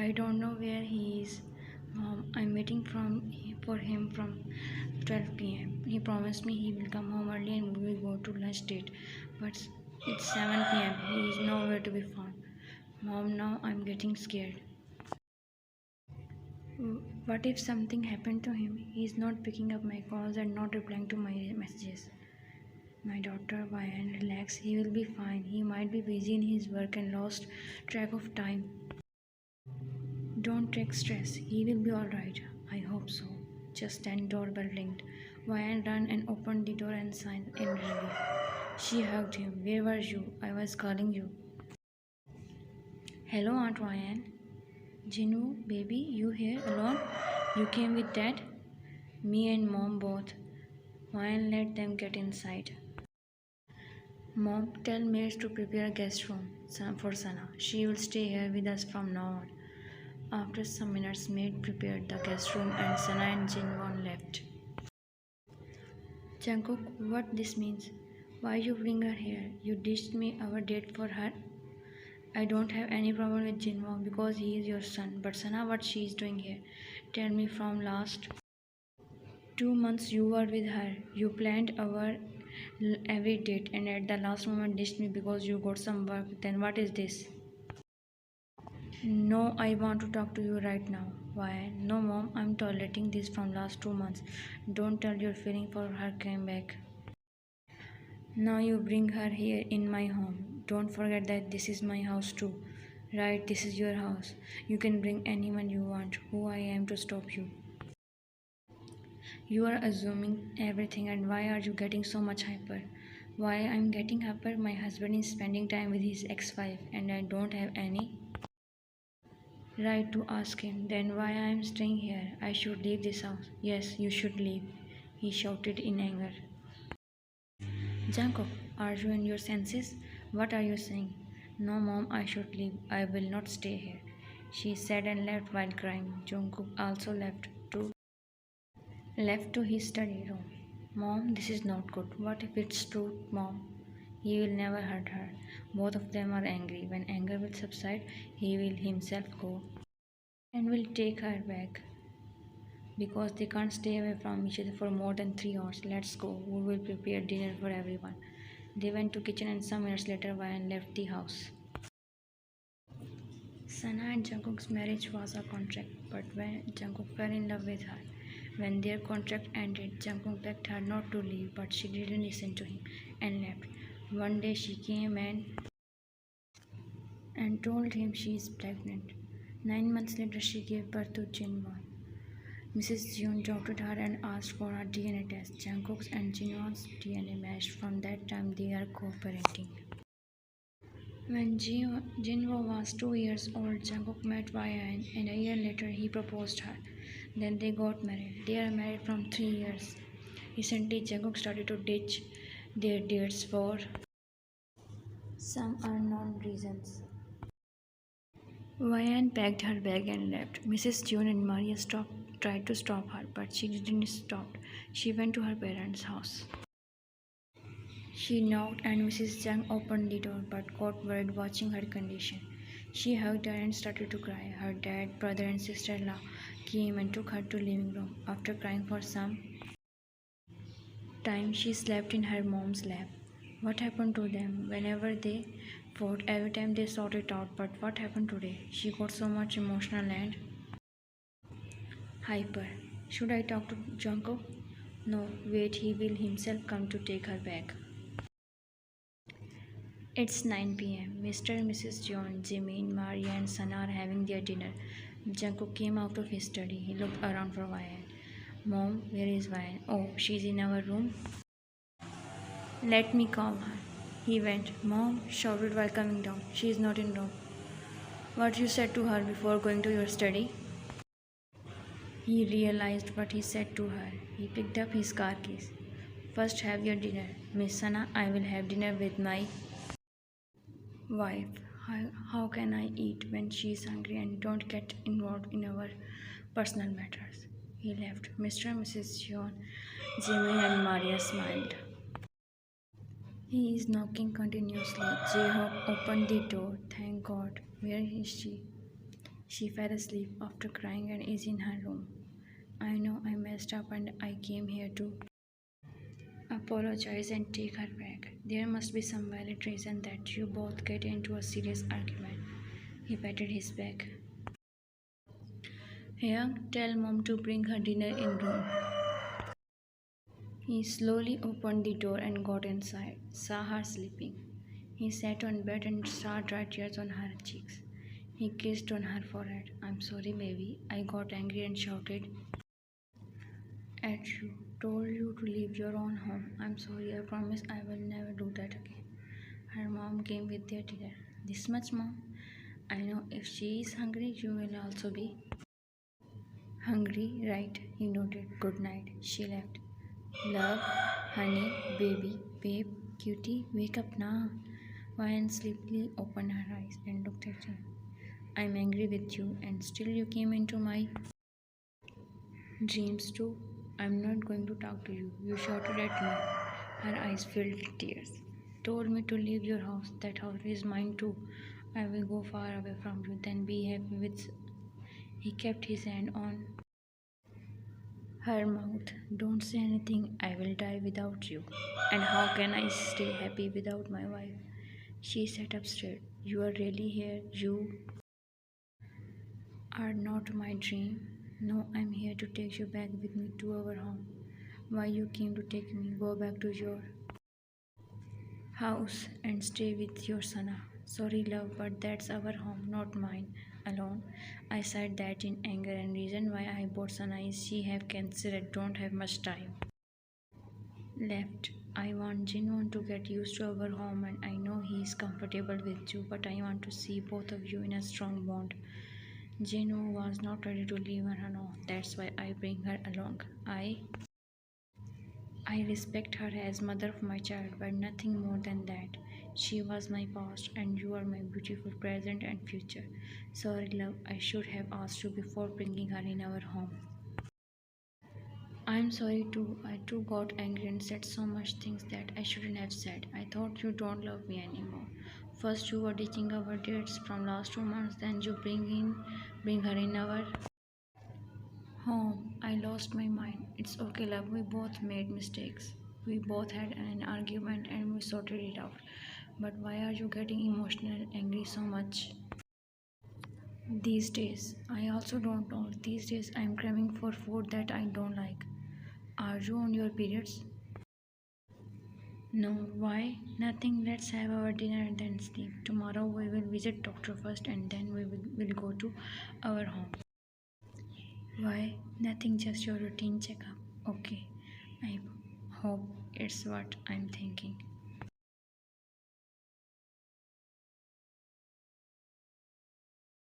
I don't know where he is. Mom, I'm waiting for him from 12 p.m. He promised me he will come home early and we will go to lunch date. But it's 7 p.m. He is nowhere to be found. Mom, now I'm getting scared. What if something happened to him? He's not picking up my calls and not replying to my messages. My daughter, Ryan, relax. He will be fine. He might be busy in his work and lost track of time. Don't take stress. He will be alright. I hope so. Just then doorbell ringed. Ryan ran and opened the door and signed in relief. She hugged him. Where were you? I was calling you. Hello, Aunt Ryan. Jinu, baby, you here alone? You came with Dad? Me and Mom both. Ryan let them get inside. Mom, tell maids to prepare a guest room for Sana. She will stay here with us from now on. After some minutes, maid prepared the guest room and Sana and Jinwon left. Jungkook, what this means? Why you bring her here? You ditched me our date for her? I don't have any problem with Jinwon because he is your son. But Sana, what she is doing here? Tell me from last 2 months you were with her. You planned our every date and at the last moment ditched me because you got some work. Then what is this? No, I want to talk to you right now. Why? No, mom, I'm tolerating this from last 2 months. Don't tell your feeling for her came back. Now you bring her here in my home. Don't forget that this is my house too. Right, this is your house. You can bring anyone you want. Who I am to stop you? You are assuming everything and why are you getting so much hyper? Why I'm getting hyper? My husband is spending time with his ex-wife and I don't have any right to ask him. Then why I am staying here? I should leave this house. Yes, you should leave, he shouted in anger. Jungkook, are you in your senses? What are you saying? No, mom, I should leave. I will not stay here, she said and left while crying. Jungkook also left to his study room. Mom, this is not good. What if it's true, mom? He will never hurt her. Both of them are angry. When anger will subside, he will himself go and will take her back because they can't stay away from each other for more than 3 hours. Let's go. We will prepare dinner for everyone. They went to kitchen and some minutes later Ryan left the house. Sana and Jungkook's marriage was a contract, but when Jungkook fell in love with her, when their contract ended, Jungkook begged her not to leave, but she didn't listen to him and left. One day she came and told him she is pregnant. 9 months later, she gave birth to Jinwon. Mrs. Jeon doubted her and asked for a DNA test. Jungkook's and Jinwon's DNA matched. From that time, they are co-parenting. When Jinwoo was 2 years old, Jungkook met Ryan, and a year later he proposed her. Then they got married. They are married from 3 years. Recently, Jungkook started to ditch their dates for some unknown reasons. Ryan packed her bag and left. Mrs. June and Maria tried to stop her, but she didn't stop. She went to her parents' house. She knocked and Mrs. Jung opened the door but got worried watching her condition. She hugged her and started to cry. Her dad, brother and sister-in-law came and took her to living room. After crying for some time, she slept in her mom's lap. What happened to them? Whenever they fought, every time they sought it out. But what happened today? She got so much emotional and hyper. Should I talk to Jungkook? No, wait, he will himself come to take her back. It's 9 p.m. Mr. and Mrs. John, Jimin, Maria, and Sana are having their dinner. Jungkook came out of his study. He looked around for Ryan. Mom, where is Ryan? Oh, she's in our room. Let me call her. He went. Mom shouted while coming down. She is not in room. What you said to her before going to your study? He realized what he said to her. He picked up his car keys. First have your dinner. Miss Sana, I will have dinner with my wife. How can I eat when she is hungry and don't get involved in our personal matters? He left. Mr. and Mrs. John, Jimmy and Maria smiled. He is knocking continuously. J-Hope opened the door. Thank God. Where is she? She fell asleep after crying and is in her room. I know I messed up and I came here to apologize and take her back. There must be some valid reason that you both get into a serious argument. He patted his back. Here, tell mom to bring her dinner in room. He slowly opened the door and got inside, saw her sleeping. He sat on bed and saw dry tears on her cheeks. He kissed on her forehead. I'm sorry, baby. I got angry and shouted at you. Told you to leave your own home. I'm sorry. I promise I will never do that again. Her mom came with their dinner. This much, mom? I know if she is hungry, you will also be hungry, right? He nodded. Good night. She left. Love, honey, baby, babe, cutie, wake up now. Vian sleepily opened her eyes and looked at him. I'm angry with you, and still you came into my dreams too. I'm not going to talk to you. You shouted at me. Her eyes filled with tears. Told me to leave your house. That house is mine too. I will go far away from you. Then be happy with. He kept his hand on her mouth. Don't say anything. I will die without you. And how can I stay happy without my wife? She sat up straight. You are really here. You are not my dream. No, I'm here to take you back with me to our home. Why you came to take me? Go back to your house and stay with your Sana. Sorry, love, but that's our home, not mine. Alone. I said that in anger, and reason why I bought Sana is she have cancer and don't have much time left. I want Jinwon to get used to our home, and I know he is comfortable with you, but I want to see both of you in a strong bond. Jinwoo was not ready to leave her alone. That's why I bring her along. I respect her as mother of my child, but nothing more than that. She was my past, and you are my beautiful present and future. Sorry, love, I should have asked you before bringing her in our home. I'm sorry too. I too got angry and said so much things that I shouldn't have said. I thought you don't love me anymore. First you were ditching our dates from last 2 months, then you bring her in our home. I lost my mind. It's okay, love. We both made mistakes. We both had an argument and we sorted it out. But why are you getting emotional and angry so much these days? I also don't know. These days I'm craving for food that I don't like. Are you on your periods? No, why? Nothing. Let's have our dinner and then sleep. Tomorrow we will visit doctor first and then will go to our home. Why? Nothing, just your routine checkup. Okay. I hope it's what I'm thinking.